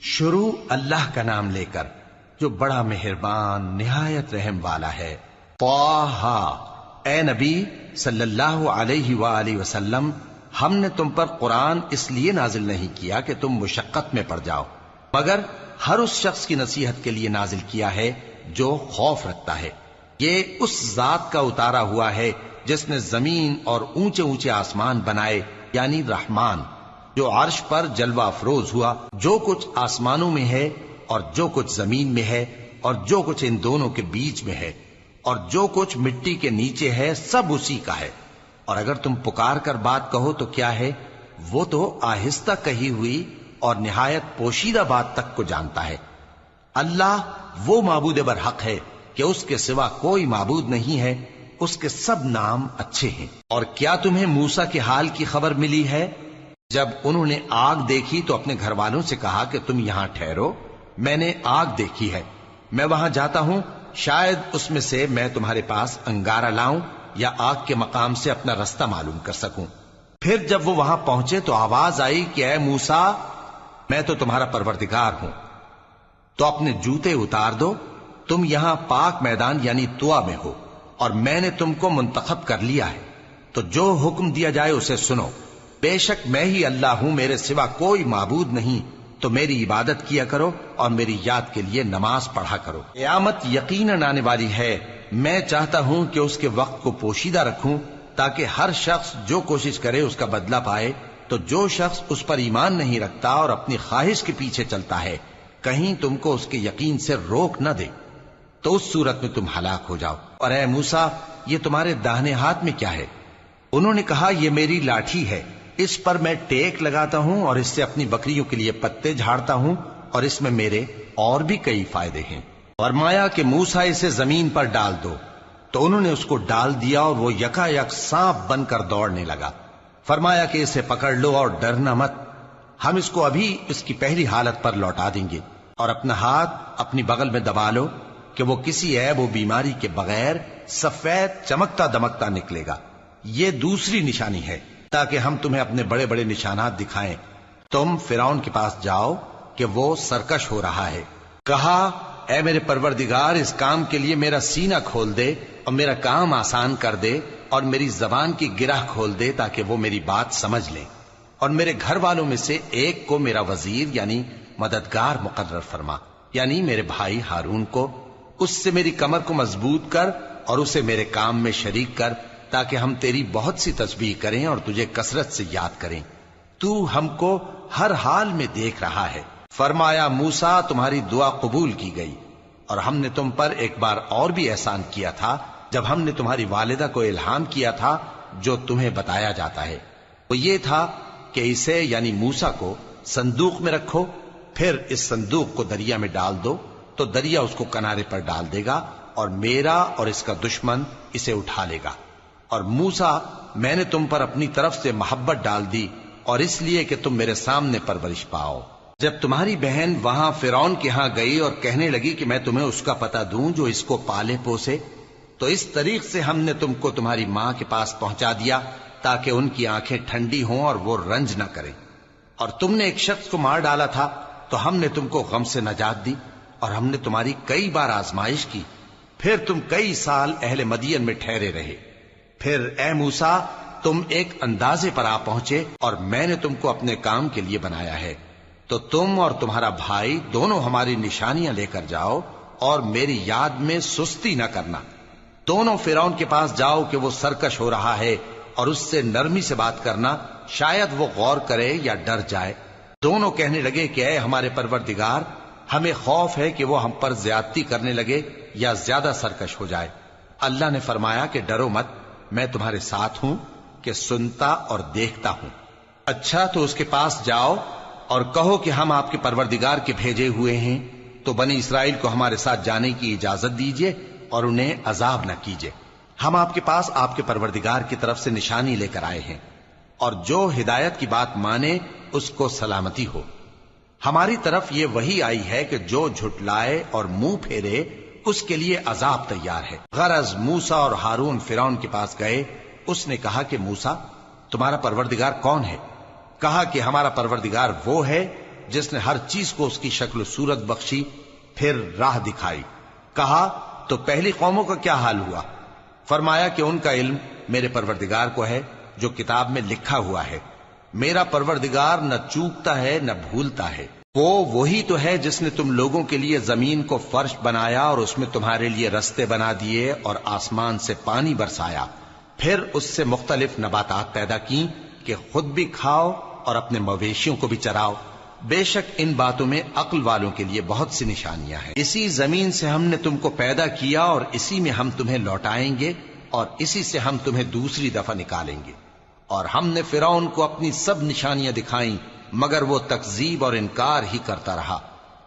شروع اللہ کا نام لے کر جو بڑا مہربان نہایت رحم والا ہے۔ طٰہٰ، اے نبی صلی اللہ علیہ وآلہ وسلم، ہم نے تم پر قرآن اس لیے نازل نہیں کیا کہ تم مشقت میں پڑ جاؤ، مگر ہر اس شخص کی نصیحت کے لیے نازل کیا ہے جو خوف رکھتا ہے۔ یہ اس ذات کا اتارا ہوا ہے جس نے زمین اور اونچے اونچے آسمان بنائے، یعنی رحمان، جو عرش پر جلوہ افروز ہوا۔ جو کچھ آسمانوں میں ہے اور جو کچھ زمین میں ہے اور جو کچھ ان دونوں کے بیچ میں ہے اور جو کچھ مٹی کے نیچے ہے، سب اسی کا ہے۔ اور اگر تم پکار کر بات کہو تو کیا ہے، وہ تو آہستہ کہی ہوئی اور نہایت پوشیدہ بات تک کو جانتا ہے۔ اللہ وہ معبود برحق ہے کہ اس کے سوا کوئی معبود نہیں ہے، اس کے سب نام اچھے ہیں۔ اور کیا تمہیں موسیٰ کے حال کی خبر ملی ہے؟ جب انہوں نے آگ دیکھی تو اپنے گھر والوں سے کہا کہ تم یہاں ٹھہرو، میں نے آگ دیکھی ہے، میں وہاں جاتا ہوں، شاید اس میں سے میں تمہارے پاس انگارہ لاؤں یا آگ کے مقام سے اپنا رستہ معلوم کر سکوں۔ پھر جب وہ وہاں پہنچے تو آواز آئی کہ اے موسیٰ، میں تو تمہارا پروردگار ہوں، تو اپنے جوتے اتار دو، تم یہاں پاک میدان یعنی طویٰ میں ہو، اور میں نے تم کو منتخب کر لیا ہے، تو جو حکم دیا جائے اسے سنو۔ بے شک میں ہی اللہ ہوں، میرے سوا کوئی معبود نہیں، تو میری عبادت کیا کرو اور میری یاد کے لیے نماز پڑھا کرو۔ قیامت یقیناً آنے والی ہے، میں چاہتا ہوں کہ اس کے وقت کو پوشیدہ رکھوں تاکہ ہر شخص جو کوشش کرے اس کا بدلہ پائے۔ تو جو شخص اس پر ایمان نہیں رکھتا اور اپنی خواہش کے پیچھے چلتا ہے، کہیں تم کو اس کے یقین سے روک نہ دے، تو اس صورت میں تم ہلاک ہو جاؤ۔ اور اے موسیٰ، یہ تمہارے داہنے ہاتھ میں کیا ہے؟ انہوں نے کہا، یہ میری لاٹھی ہے، اس پر میں ٹیک لگاتا ہوں اور اس سے اپنی بکریوں کے لیے پتے جھاڑتا ہوں، اور اس میں میرے اور بھی کئی فائدے ہیں۔ فرمایا کہ موسیٰ اسے زمین پر ڈال دو، تو انہوں نے اس کو ڈال دیا اور وہ یکا یک سانپ بن کر دوڑنے لگا۔ فرمایا کہ اسے پکڑ لو اور ڈرنا مت، ہم اس کو ابھی اس کی پہلی حالت پر لوٹا دیں گے، اور اپنا ہاتھ اپنی بغل میں دبا لو کہ وہ کسی عیب و بیماری کے بغیر سفید چمکتا دمکتا نکلے گا۔ یہ دوسری نشانی ہے تاکہ ہم تمہیں اپنے بڑے بڑے نشانات دکھائیں۔ تم فرعون کے پاس جاؤ کہ وہ سرکش ہو رہا ہے۔ کہا، اے میرے پروردگار، اس کام کے لیے میرا سینہ کھول دے اور میرا کام آسان کر دے، اور میری زبان کی گرہ کھول دے تاکہ وہ میری بات سمجھ لیں، اور میرے گھر والوں میں سے ایک کو میرا وزیر یعنی مددگار مقرر فرما، یعنی میرے بھائی ہارون کو۔ اس سے میری کمر کو مضبوط کر اور اسے میرے کام میں شریک کر، تاکہ ہم تیری بہت سی تسبیح کریں اور تجھے کثرت سے یاد کریں، تو ہم کو ہر حال میں دیکھ رہا ہے۔ فرمایا، موسیٰ، تمہاری دعا قبول کی گئی، اور ہم نے تم پر ایک بار اور بھی احسان کیا تھا جب ہم نے تمہاری والدہ کو الہام کیا تھا جو تمہیں بتایا جاتا ہے۔ وہ یہ تھا کہ اسے یعنی موسیٰ کو صندوق میں رکھو، پھر اس صندوق کو دریا میں ڈال دو، تو دریا اس کو کنارے پر ڈال دے گا، اور میرا اور اس کا دشمن اسے اٹھا لے گا۔ اور موسیٰ، میں نے تم پر اپنی طرف سے محبت ڈال دی، اور اس لیے کہ تم میرے سامنے پرورش پاؤ۔ جب تمہاری بہن وہاں فرعون کے ہاں گئی اور کہنے لگی کہ میں تمہیں اس کا پتہ دوں جو اس کو پالے پوسے، تو اس طریق سے ہم نے تم کو تمہاری ماں کے پاس پہنچا دیا تاکہ ان کی آنکھیں ٹھنڈی ہوں اور وہ رنج نہ کریں۔ اور تم نے ایک شخص کو مار ڈالا تھا تو ہم نے تم کو غم سے نجات دی، اور ہم نے تمہاری کئی بار آزمائش کی، پھر تم کئی سال اہل مدین میں ٹھہرے رہے۔ پھر اے موسیٰ، تم ایک اندازے پر آ پہنچے اور میں نے تم کو اپنے کام کے لیے بنایا ہے، تو تم اور تمہارا بھائی دونوں ہماری نشانیاں لے کر جاؤ اور میری یاد میں سستی نہ کرنا۔ دونوں فرعون کے پاس جاؤ کہ وہ سرکش ہو رہا ہے، اور اس سے نرمی سے بات کرنا، شاید وہ غور کرے یا ڈر جائے۔ دونوں کہنے لگے کہ اے ہمارے پروردگار، ہمیں خوف ہے کہ وہ ہم پر زیادتی کرنے لگے یا زیادہ سرکش ہو جائے۔ اللہ نے فرمایا کہ ڈرو مت، میں تمہارے ساتھ ہوں کہ سنتا اور دیکھتا ہوں۔ اچھا، تو اس کے پاس جاؤ اور کہو کہ ہم آپ کے پروردگار کے بھیجے ہوئے ہیں، تو بنی اسرائیل کو ہمارے ساتھ جانے کی اجازت دیجیے اور انہیں عذاب نہ کیجیے۔ ہم آپ کے پاس آپ کے پروردگار کی طرف سے نشانی لے کر آئے ہیں، اور جو ہدایت کی بات مانے اس کو سلامتی ہو۔ ہماری طرف یہ وحی آئی ہے کہ جو جھٹلائے اور منہ پھیرے اس کے لیے عذاب تیار ہے۔ غرض موسیٰ اور ہارون فرعون کے پاس گئے، اس نے کہا کہ موسیٰ، تمہارا پروردگار کون ہے؟ کہا کہ ہمارا پروردگار وہ ہے جس نے ہر چیز کو اس کی شکل و صورت بخشی، پھر راہ دکھائی۔ کہا تو پہلی قوموں کا کیا حال ہوا؟ فرمایا کہ ان کا علم میرے پروردگار کو ہے جو کتاب میں لکھا ہوا ہے۔ میرا پروردگار نہ چوکتا ہے نہ بھولتا ہے۔ وہ وہی تو ہے جس نے تم لوگوں کے لیے زمین کو فرش بنایا اور اس میں تمہارے لیے رستے بنا دیے اور آسمان سے پانی برسایا، پھر اس سے مختلف نباتات پیدا کی کہ خود بھی کھاؤ اور اپنے مویشیوں کو بھی چراؤ۔ بے شک ان باتوں میں عقل والوں کے لیے بہت سی نشانیاں ہیں۔ اسی زمین سے ہم نے تم کو پیدا کیا اور اسی میں ہم تمہیں لوٹائیں گے اور اسی سے ہم تمہیں دوسری دفعہ نکالیں گے۔ اور ہم نے فرعون کو اپنی سب نشانیاں دکھائیں، مگر وہ تکذیب اور انکار ہی کرتا رہا۔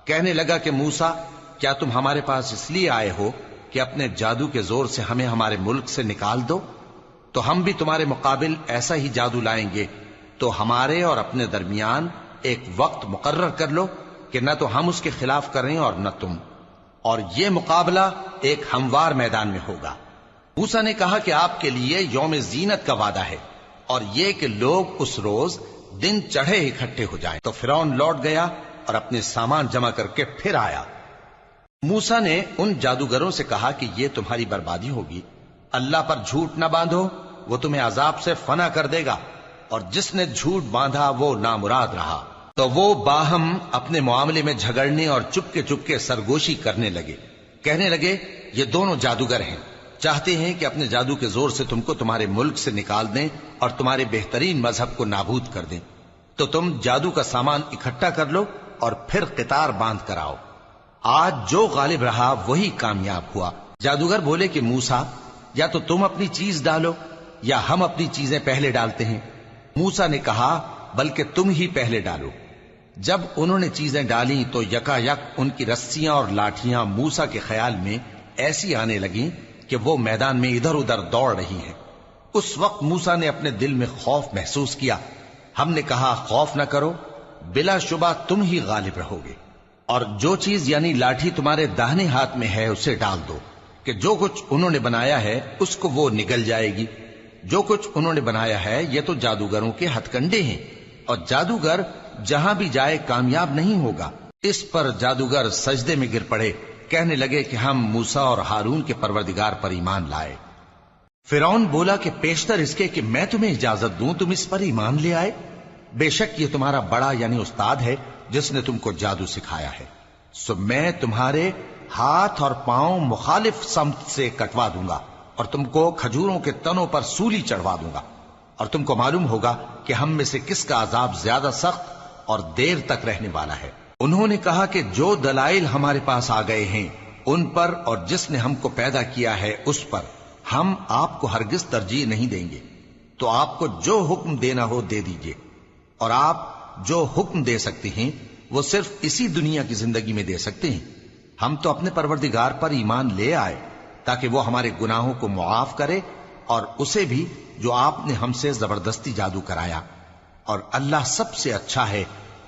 کہنے لگا کہ موسیٰ، کیا تم ہمارے پاس اس لیے آئے ہو کہ اپنے جادو کے زور سے ہمیں ہمارے ملک سے نکال دو؟ تو ہم بھی تمہارے مقابل ایسا ہی جادو لائیں گے، تو ہمارے اور اپنے درمیان ایک وقت مقرر کر لو کہ نہ تو ہم اس کے خلاف کریں اور نہ تم، اور یہ مقابلہ ایک ہموار میدان میں ہوگا۔ موسیٰ نے کہا کہ آپ کے لیے یوم زینت کا وعدہ ہے اور یہ کہ لوگ اس روز دن چڑھے اکٹھے ہو جائیں۔ تو فرعون لوٹ گیا اور اپنے سامان جمع کر کے پھر آیا۔ موسیٰ نے ان جادوگروں سے کہا کہ یہ تمہاری بربادی ہوگی، اللہ پر جھوٹ نہ باندھو، وہ تمہیں عذاب سے فنا کر دے گا، اور جس نے جھوٹ باندھا وہ نامراد رہا۔ تو وہ باہم اپنے معاملے میں جھگڑنے اور چپکے سرگوشی کرنے لگے۔ کہنے لگے یہ دونوں جادوگر ہیں، چاہتے ہیں کہ اپنے جادو کے زور سے تم کو تمہارے ملک سے نکال دیں اور تمہارے بہترین مذہب کو نابود کر دیں۔ تو تم جادو کا سامان اکٹھا کر لو اور پھر قطار باندھ کر آؤ۔ آج جو غالب رہا وہی کامیاب ہوا۔ جادوگر بولے کہ موسیٰ، یا تو تم اپنی چیز ڈالو یا ہم اپنی چیزیں پہلے ڈالتے ہیں۔ موسیٰ نے کہا بلکہ تم ہی پہلے ڈالو۔ جب انہوں نے چیزیں ڈالیں تو یکا یک ان کی رسیاں اور لاٹھیاں موسیٰ کے خیال میں ایسی آنے لگیں کہ وہ میدان میں ادھر ادھر دوڑ رہی ہیں۔ اس وقت موسیٰ نے اپنے دل میں خوف محسوس کیا۔ ہم نے کہا خوف نہ کرو، بلا شبہ تم ہی غالب رہو گے، اور جو چیز یعنی لاٹھی تمہارے داہنے ہاتھ میں ہے اسے ڈال دو کہ جو کچھ انہوں نے بنایا ہے اس کو وہ نگل جائے گی۔ جو کچھ انہوں نے بنایا ہے یہ تو جادوگروں کے ہتھ کنڈے ہیں، اور جادوگر جہاں بھی جائے کامیاب نہیں ہوگا۔ اس پر جادوگر سجدے میں گر پڑے، کہنے لگے کہ ہم موسیٰ اور ہارون کے پروردگار پر ایمان لائے۔ فرعون بولا کہ پیشتر اس کے کہ میں تمہیں اجازت دوں تم اس پر ایمان لے آئے؟ بے شک یہ تمہارا بڑا یعنی استاد ہے جس نے تم کو جادو سکھایا ہے، سو میں تمہارے ہاتھ اور پاؤں مخالف سمت سے کٹوا دوں گا اور تم کو کھجوروں کے تنوں پر سولی چڑھوا دوں گا، اور تم کو معلوم ہوگا کہ ہم میں سے کس کا عذاب زیادہ سخت اور دیر تک رہنے والا ہے۔ انہوں نے کہا کہ جو دلائل ہمارے پاس آ گئے ہیں ان پر اور جس نے ہم کو پیدا کیا ہے اس پر ہم آپ کو ہرگز ترجیح نہیں دیں گے، تو آپ کو جو حکم دینا ہو دے دیجئے، اور آپ جو حکم دے سکتے ہیں وہ صرف اسی دنیا کی زندگی میں دے سکتے ہیں۔ ہم تو اپنے پروردگار پر ایمان لے آئے تاکہ وہ ہمارے گناہوں کو معاف کرے اور اسے بھی جو آپ نے ہم سے زبردستی جادو کرایا، اور اللہ سب سے اچھا ہے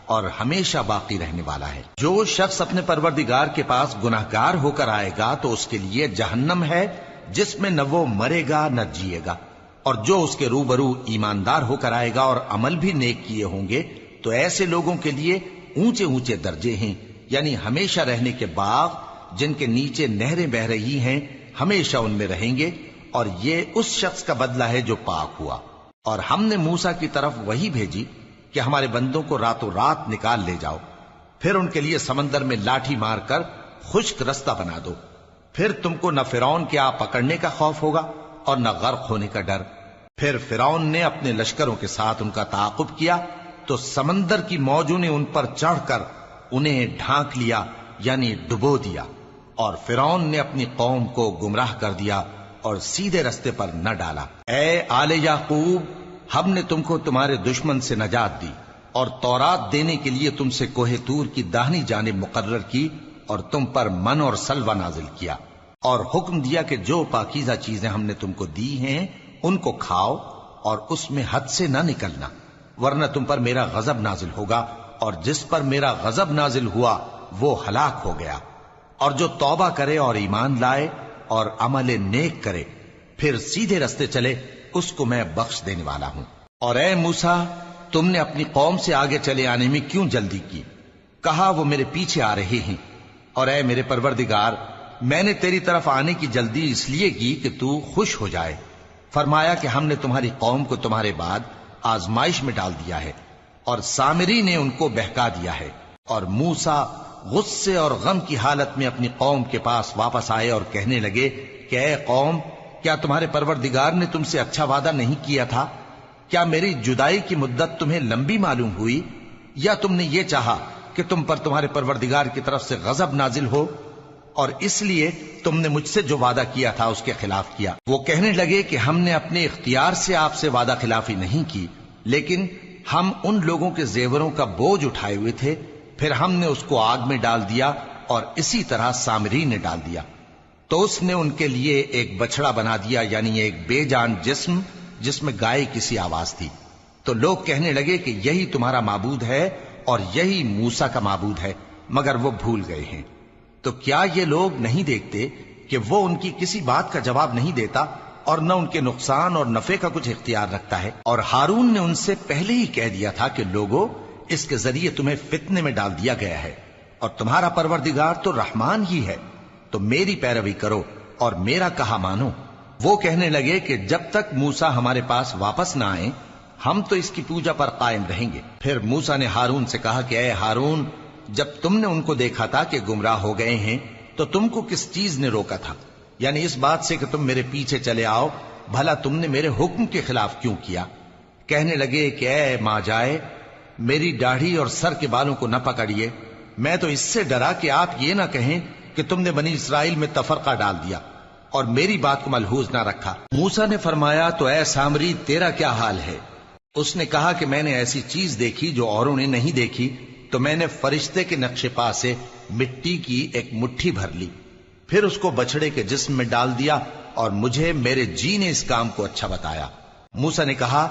اور ہمیشہ باقی رہنے والا ہے۔ جو شخص اپنے پروردگار کے پاس گناہگار ہو کر آئے گا تو اس کے لیے جہنم ہے جس میں نہ وہ مرے گا نہ جیے گا، اور جو اس کے روبرو ایماندار ہو کر آئے گا اور عمل بھی نیک کیے ہوں گے تو ایسے لوگوں کے لیے اونچے اونچے درجے ہیں، یعنی ہمیشہ رہنے کے باغ جن کے نیچے نہریں بہ رہی ہیں، ہمیشہ ان میں رہیں گے، اور یہ اس شخص کا بدلہ ہے جو پاک ہوا۔ اور ہم نے موسیٰ کی طرف وہی بھیجی کہ ہمارے بندوں کو راتوں رات نکال لے جاؤ، پھر ان کے لیے سمندر میں لاٹھی مار کر خشک رستہ بنا دو، پھر تم کو نہ فرعون کے آ پکڑنے کا خوف ہوگا اور نہ غرق ہونے کا ڈر۔ پھر فرعون نے اپنے لشکروں کے ساتھ ان کا تعاقب کیا تو سمندر کی موجوں نے ان پر چڑھ کر انہیں ڈھانک لیا یعنی ڈبو دیا، اور فرعون نے اپنی قوم کو گمراہ کر دیا اور سیدھے رستے پر نہ ڈالا۔ اے آل یعقوب، ہم نے تم کو تمہارے دشمن سے نجات دی اور تورات دینے کے لیے تم سے کوہ طور کی داہنی جانب مقرر کی اور تم پر من اور سلوہ نازل کیا، اور حکم دیا کہ جو پاکیزہ چیزیں ہم نے تم کو دی ہیں ان کو کھاؤ اور اس میں حد سے نہ نکلنا، ورنہ تم پر میرا غضب نازل ہوگا، اور جس پر میرا غضب نازل ہوا وہ ہلاک ہو گیا۔ اور جو توبہ کرے اور ایمان لائے اور عمل نیک کرے پھر سیدھے رستے چلے اس کو میں بخش دینے والا ہوں۔ اور اے موسیٰ، تم نے اپنی قوم سے آگے چلے آنے میں کیوں جلدی کی؟ کہا وہ میرے پیچھے آ رہے ہیں، اور اے میرے پروردگار میں نے تیری طرف آنے کی جلدی اس لیے کی کہ تو خوش ہو جائے۔ فرمایا کہ ہم نے تمہاری قوم کو تمہارے بعد آزمائش میں ڈال دیا ہے، اور سامری نے ان کو بہکا دیا ہے۔ اور موسیٰ غصے اور غم کی حالت میں اپنی قوم کے پاس واپس آئے اور کہنے لگے کہ اے قوم، کیا تمہارے پروردگار نے تم سے اچھا وعدہ نہیں کیا تھا؟ کیا میری جدائی کی مدت تمہیں لمبی معلوم ہوئی، یا تم نے یہ چاہا کہ تم پر تمہارے پروردگار کی طرف سے غضب نازل ہو، اور اس لیے تم نے مجھ سے جو وعدہ کیا تھا اس کے خلاف کیا؟ وہ کہنے لگے کہ ہم نے اپنے اختیار سے آپ سے وعدہ خلافی نہیں کی، لیکن ہم ان لوگوں کے زیوروں کا بوجھ اٹھائے ہوئے تھے، پھر ہم نے اس کو آگ میں ڈال دیا، اور اسی طرح سامری نے ڈال دیا۔ تو اس نے ان کے لیے ایک بچڑا بنا دیا، یعنی ایک بے جان جسم جس میں گائے کسی آواز تھی۔ تو لوگ کہنے لگے کہ یہی تمہارا معبود ہے اور یہی موسیٰ کا معبود ہے، مگر وہ بھول گئے ہیں۔ تو کیا یہ لوگ نہیں دیکھتے کہ وہ ان کی کسی بات کا جواب نہیں دیتا، اور نہ ان کے نقصان اور نفع کا کچھ اختیار رکھتا ہے؟ اور ہارون نے ان سے پہلے ہی کہہ دیا تھا کہ لوگوں، اس کے ذریعے تمہیں فتنے میں ڈال دیا گیا ہے، اور تمہارا پروردگار تو رحمان ہی ہے، تو میری پیروی کرو اور میرا کہا مانو۔ وہ کہنے لگے کہ جب تک موسیٰ ہمارے پاس واپس نہ آئیں ہم تو اس کی پوجا پر قائم رہیں گے۔ پھر موسیٰ نے ہارون سے کہا کہ اے ہارون، جب تم نے ان کو دیکھا تھا کہ گمراہ ہو گئے ہیں تو تم کو کس چیز نے روکا تھا؟ یعنی اس بات سے کہ تم میرے پیچھے چلے آؤ، بھلا تم نے میرے حکم کے خلاف کیوں کیا؟ کہنے لگے کہ اے ماں جائے، میری داڑھی اور سر کے بالوں کو نہ پکڑیے، میں تو اس سے ڈرا کہ آپ یہ نہ کہیں کہ تم نے بنی اسرائیل میں تفرقہ ڈال دیا اور میری بات کو ملحوظ نہ رکھا۔ موسیٰ نے فرمایا تو اے سامری تیرا کیا حال ہے؟ اس نے کہا کہ میں نے ایسی چیز دیکھی جو اوروں نے نہیں دیکھی، تو میں نے فرشتے کے نقش پا سے مٹی کی ایک مٹھی بھر لی، پھر اس کو بچڑے کے جسم میں ڈال دیا، اور مجھے میرے جی نے اس کام کو اچھا بتایا۔ موسیٰ نے کہا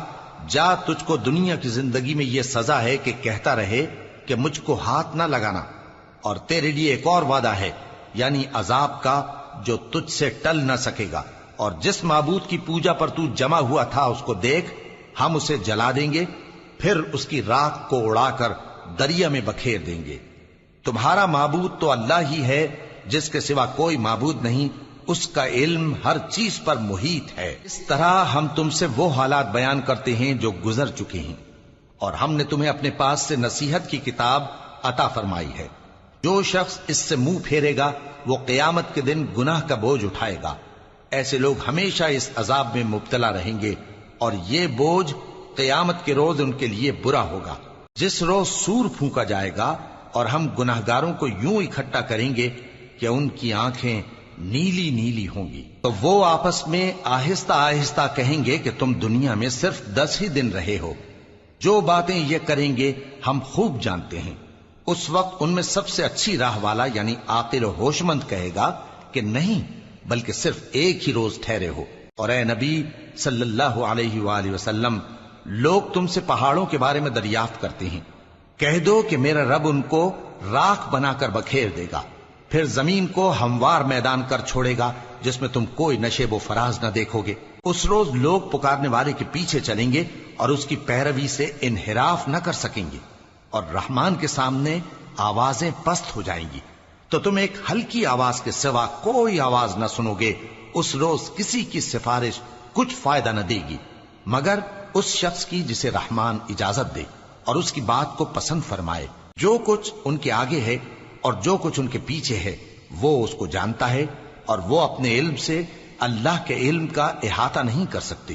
جا، تجھ کو دنیا کی زندگی میں یہ سزا ہے کہ کہتا رہے کہ مجھ کو ہاتھ نہ لگانا، اور تیرے لیے ایک اور وعدہ ہے، یعنی عذاب کا جو تجھ سے ٹل نہ سکے گا، اور جس معبود کی پوجا پر تو جمع ہوا تھا اس کو دیکھ، ہم اسے جلا دیں گے، پھر اس کی راکھ کو اڑا کر دریا میں بکھیر دیں گے۔ تمہارا معبود تو اللہ ہی ہے، جس کے سوا کوئی معبود نہیں، اس کا علم ہر چیز پر محیط ہے۔ اس طرح ہم تم سے وہ حالات بیان کرتے ہیں جو گزر چکے ہیں، اور ہم نے تمہیں اپنے پاس سے نصیحت کی کتاب عطا فرمائی ہے۔ جو شخص اس سے منہ پھیرے گا وہ قیامت کے دن گناہ کا بوجھ اٹھائے گا۔ ایسے لوگ ہمیشہ اس عذاب میں مبتلا رہیں گے، اور یہ بوجھ قیامت کے روز ان کے لیے برا ہوگا، جس روز سور پھونکا جائے گا، اور ہم گناہگاروں کو یوں اکٹھا کریں گے کہ ان کی آنکھیں نیلی نیلی ہوں گی۔ تو وہ آپس میں آہستہ آہستہ کہیں گے کہ تم دنیا میں صرف 10 ہی دن رہے ہو، جو باتیں یہ کریں گے ہم خوب جانتے ہیں۔ اس وقت ان میں سب سے اچھی راہ والا یعنی عاقل و ہوش مند کہے گا کہ نہیں، بلکہ صرف ایک ہی روز ٹھہرے ہو۔ اور اے نبی صلی اللہ علیہ وآلہ وسلم، لوگ تم سے پہاڑوں کے بارے میں دریافت کرتے ہیں، کہہ دو کہ میرا رب ان کو راکھ بنا کر بکھیر دے گا، پھر زمین کو ہموار میدان کر چھوڑے گا جس میں تم کوئی نشیب و فراز نہ دیکھو گے۔ اس روز لوگ پکارنے والے کے پیچھے چلیں گے اور اس کی پیروی سے انحراف نہ کر سکیں گے، اور رحمان کے سامنے آوازیں پست ہو جائیں گی، تو تم ایک ہلکی آواز کے سوا کوئی آواز نہ سنو گے۔ اس روز کسی کی سفارش کچھ فائدہ نہ دے گی مگر اس شخص کی جسے رحمان اجازت دے اور اس کی بات کو پسند فرمائے۔ جو کچھ ان کے آگے ہے اور جو کچھ ان کے پیچھے ہے وہ اس کو جانتا ہے، اور وہ اپنے علم سے اللہ کے علم کا احاطہ نہیں کر سکتی۔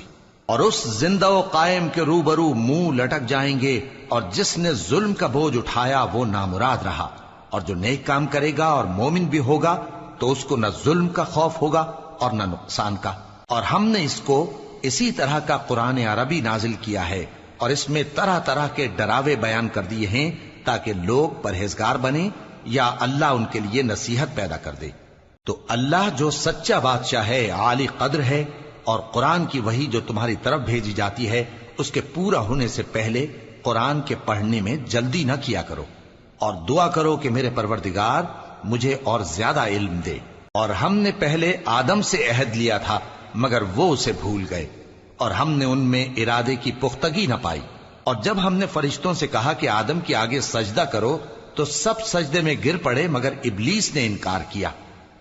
اور اس زندہ و قائم کے روبرو منہ لٹک جائیں گے، اور جس نے ظلم کا بوجھ اٹھایا وہ نامراد رہا، اور جو نیک کام کرے گا اور مومن بھی ہوگا تو اس کو نہ ظلم کا خوف ہوگا اور نہ نقصان کا۔ اور ہم نے اس کو اسی طرح کا قرآن عربی نازل کیا ہے، اور اس میں طرح طرح کے ڈراوے بیان کر دیے ہیں تاکہ لوگ پرہیزگار بنیں یا اللہ ان کے لیے نصیحت پیدا کر دے۔ تو اللہ جو سچا بادشاہ ہے، عالی قدر ہے، اور قرآن کی وحی جو تمہاری طرف بھیجی جاتی ہے اس کے پورا ہونے سے پہلے قرآن کے پڑھنے میں جلدی نہ کیا کرو، اور دعا کرو کہ میرے پروردگار مجھے اور زیادہ علم دے۔ اور ہم نے پہلے آدم سے عہد لیا تھا مگر وہ اسے بھول گئے، اور ہم نے ان میں ارادے کی پختگی نہ پائی۔ اور جب ہم نے فرشتوں سے کہا کہ آدم کے آگے سجدہ کرو تو سب سجدے میں گر پڑے مگر ابلیس نے انکار کیا۔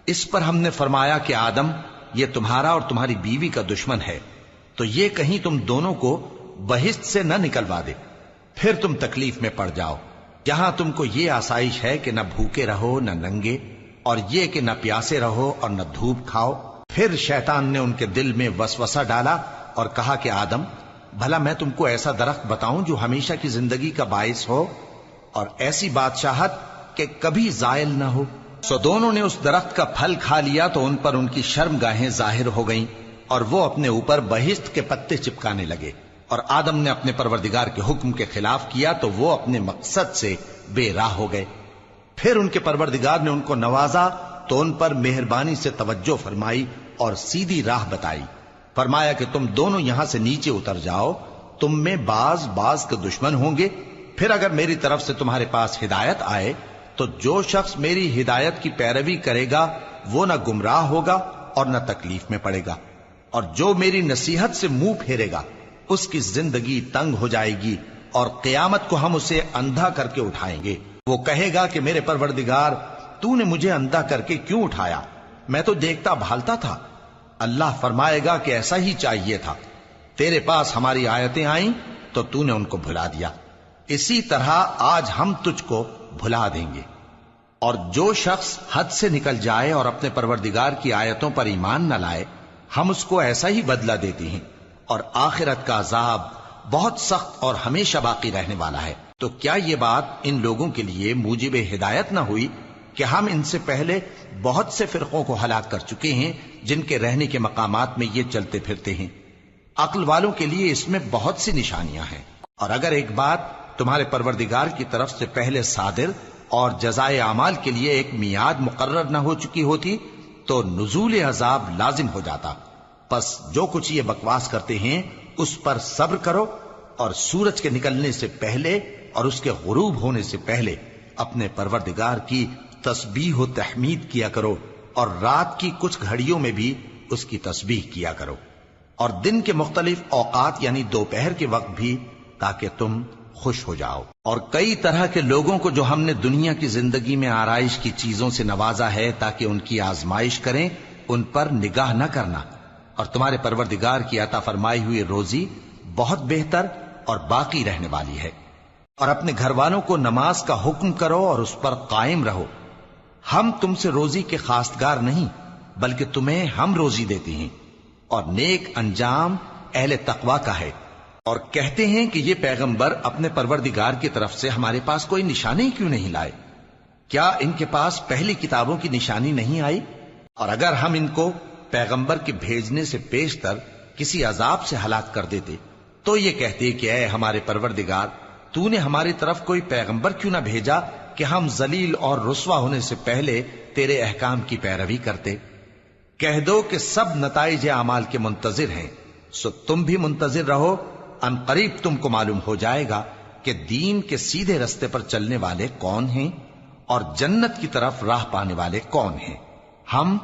اس پر ہم نے فرمایا کہ آدم، یہ تمہارا اور تمہاری بیوی کا دشمن ہے، تو یہ کہیں تم دونوں کو بہشت سے نہ نکلوا دے، پھر تم تکلیف میں پڑ جاؤ۔ یہاں تم کو یہ آسائش ہے کہ نہ بھوکے رہو نہ ننگے، اور یہ کہ نہ پیاسے رہو اور نہ دھوپ کھاؤ۔ پھر شیطان نے ان کے دل میں وسوسہ ڈالا اور کہا کہ آدم، بھلا میں تم کو ایسا درخت بتاؤں جو ہمیشہ کی زندگی کا باعث ہو اور ایسی بادشاہت کہ کبھی زائل نہ ہو؟ سو دونوں نے اس درخت کا پھل کھا لیا تو ان پر ان کی شرم گاہیں ظاہر ہو گئیں اور وہ اپنے اوپر بہشت کے پتے چپکانے لگے، اور آدم نے اپنے پروردگار کے حکم کے خلاف کیا تو وہ اپنے مقصد سے بے راہ ہو گئے۔ پھر ان کے پروردگار نے ان کو نوازا تو ان پر مہربانی سے توجہ فرمائی اور سیدھی راہ بتائی۔ فرمایا کہ تم دونوں یہاں سے نیچے اتر جاؤ، تم میں بعض کے دشمن ہوں گے، پھر اگر میری طرف سے تمہارے پاس ہدایت آئے تو جو شخص میری ہدایت کی پیروی کرے گا وہ نہ گمراہ ہوگا اور نہ تکلیف میں پڑے گا، اور جو میری نصیحت سے منہ پھیرے گا اس کی زندگی تنگ ہو جائے گی، اور قیامت کو ہم اسے اندھا کر کے اٹھائیں گے۔ وہ کہے گا کہ میرے پروردگار، تو نے مجھے اندھا کر کے کیوں اٹھایا؟ میں تو دیکھتا بھالتا تھا۔ اللہ فرمائے گا کہ ایسا ہی چاہیے تھا، تیرے پاس ہماری آیتیں آئیں تو تو نے ان کو بھلا دیا، اسی طرح آج ہم تجھ کو بھلا دیں گے۔ اور جو شخص حد سے نکل جائے اور اپنے پروردگار کی آیتوں پر ایمان نہ لائے، ہم اس کو ایسا ہی بدلہ دیتے ہیں، اور آخرت کا عذاب بہت سخت اور ہمیشہ باقی رہنے والا ہے۔ تو کیا یہ بات ان لوگوں کے لیے موجب ہدایت نہ ہوئی کہ ہم ان سے پہلے بہت سے فرقوں کو ہلاک کر چکے ہیں جن کے رہنے کے مقامات میں یہ چلتے پھرتے ہیں؟ عقل والوں کے لیے اس میں بہت سی نشانیاں ہیں۔ اور اگر ایک بات تمہارے پروردگار کی طرف سے پہلے صادر اور جزائے اعمال کے لیے ایک میعاد مقرر نہ ہو چکی ہوتی تو نزول عذاب لازم ہو جاتا۔ پس جو کچھ یہ بکواس کرتے ہیں اس پر صبر کرو، اور سورج کے نکلنے سے پہلے اور اس کے غروب ہونے سے پہلے اپنے پروردگار کی تسبیح و تحمید کیا کرو، اور رات کی کچھ گھڑیوں میں بھی اس کی تسبیح کیا کرو، اور دن کے مختلف اوقات یعنی دوپہر کے وقت بھی، تاکہ تم خوش ہو جاؤ۔ اور کئی طرح کے لوگوں کو جو ہم نے دنیا کی زندگی میں آرائش کی چیزوں سے نوازا ہے تاکہ ان کی آزمائش کریں، ان پر نگاہ نہ کرنا، اور تمہارے پروردگار کی عطا فرمائی ہوئی روزی بہت بہتر اور باقی رہنے والی ہے۔ اور اپنے گھر والوں کو نماز کا حکم کرو اور اس پر قائم رہو۔ ہم تم سے روزی کے خواستگار نہیں، بلکہ تمہیں ہم روزی دیتے ہیں، اور نیک انجام اہل تقوی کا ہے۔ اور کہتے ہیں کہ یہ پیغمبر اپنے پروردگار کی طرف سے ہمارے پاس کوئی نشانی کیوں نہیں لائے؟ کیا ان کے پاس پہلی کتابوں کی نشانی نہیں آئی؟ اور اگر ہم ان کو پیغمبر کے بھیجنے سے پیشتر کسی عذاب سے ہلاک کر دیتے تو یہ کہتے کہ اے ہمارے پروردگار، تو نے ہماری طرف کوئی پیغمبر کیوں نہ بھیجا کہ ہم ذلیل اور رسوا ہونے سے پہلے تیرے احکام کی پیروی کرتے۔ کہہ دو کہ سب نتائج اعمال کے منتظر ہیں، سو تم بھی منتظر رہو، ان قریب تم کو معلوم ہو جائے گا کہ دین کے سیدھے رستے پر چلنے والے کون ہیں اور جنت کی طرف راہ پانے والے کون ہیں۔ ہم